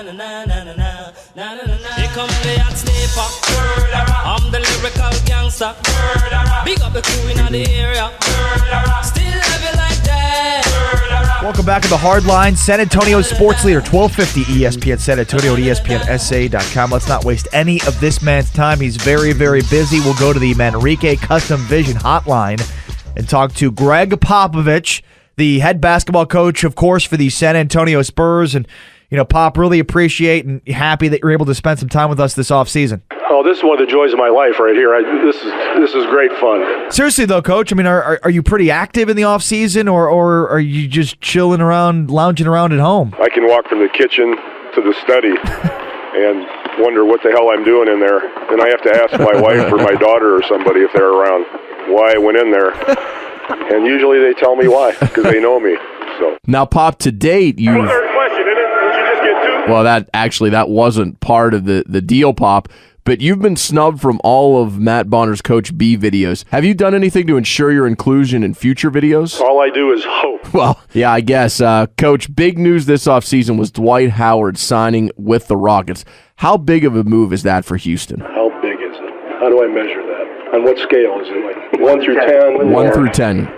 Here come the hot sniper. I'm the lyrical gangster. Big up the crew in the area. Still love you like that. Welcome back to the Hardline, San Antonio sports leader, 1250 ESPN San Antonio at ESPNSA.com. Let's not waste any of this man's time. He's very, very busy. We'll go to the Manrique Custom Vision Hotline and talk to Greg Popovich, the head basketball coach, of course, for the San Antonio Spurs. And, you know, Pop, really appreciate and happy that you're able to spend some time with us this offseason. Oh, this is one of the joys of my life right here. This is great fun. Seriously, though, Coach, I mean, are you pretty active in the offseason, or are you just chilling around, lounging around at home? I can walk from the kitchen to the study and wonder what the hell I'm doing in there. And I have to ask my wife or my daughter or somebody if they're around why I went in there. And usually they tell me why, because they know me. So now, Pop, to date, you. Third question, isn't it? Did you just get two? Well, that wasn't part of the deal, Pop. But you've been snubbed from all of Matt Bonner's Coach B videos. Have you done anything to ensure your inclusion in future videos? All I do is hope. Well, yeah, I guess. Coach, big news this offseason was Dwight Howard signing with the Rockets. How big of a move is that for Houston? How big is it? How do I measure that? On what scale is it? Like 1 through 10? 1 through 10.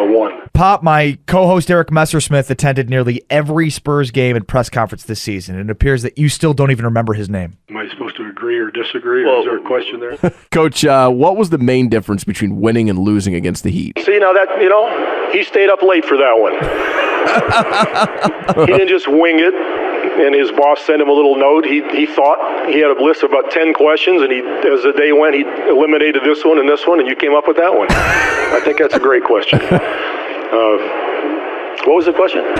1. Pop, my co-host Eric Messersmith attended nearly every Spurs game and press conference this season, and it appears that you still don't even remember his name. Am I supposed to agree or disagree? Or is there a question there? Coach, what was the main difference between winning and losing against the Heat? See, now that, he stayed up late for that one. He didn't just wing it, and his boss sent him a little note. He thought he had a list of about 10 questions, and as the day went, he eliminated this one, and you came up with that one. I think that's a great question. What was the question? I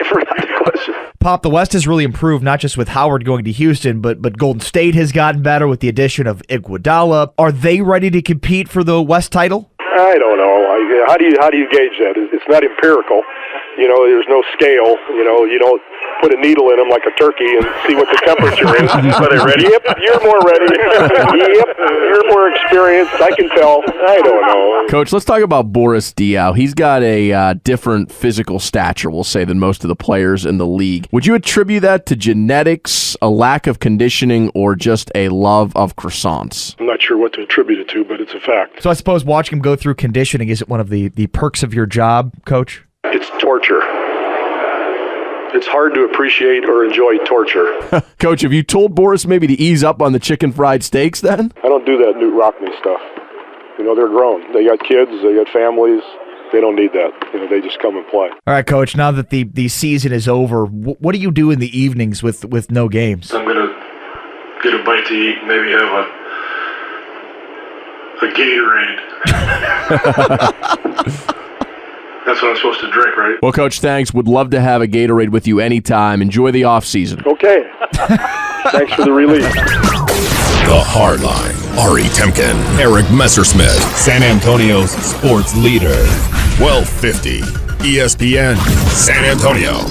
forgot the question. Pop, the West has really improved, not just with Howard going to Houston, but Golden State has gotten better with the addition of Iguodala. Are they ready to compete for the West title? I don't know. How do you gauge that? It's not empirical. There's no scale. You don't put a needle in them like a turkey and see what the temperature is. Are they ready? Yep, you're more ready. Yep, you're more experienced. I can tell. I don't know. Coach, let's talk about Boris Diaw. He's got a different physical stature, we'll say, than most of the players in the league. Would you attribute that to genetics, a lack of conditioning, or just a love of croissants? I'm not sure what to attribute it to, but it's a fact. So I suppose watching him go through conditioning isn't one of the perks of your job, Coach? It's torture. It's hard to appreciate or enjoy torture. Coach, have you told Boris maybe to ease up on the chicken fried steaks then? I don't do that Newt Rockne stuff. They're grown. They got kids. They got families. They don't need that. They just come and play. All right, Coach, now that the season is over, what do you do in the evenings with no games? I'm going to get a bite to eat and maybe have a Gatorade. That's what I'm supposed to drink, right? Well, Coach, thanks. Would love to have a Gatorade with you anytime. Enjoy the offseason. Okay. Thanks for the relief. The Hardline. Ari Temkin, Eric Messersmith, San Antonio's sports leader. 1250 ESPN San Antonio.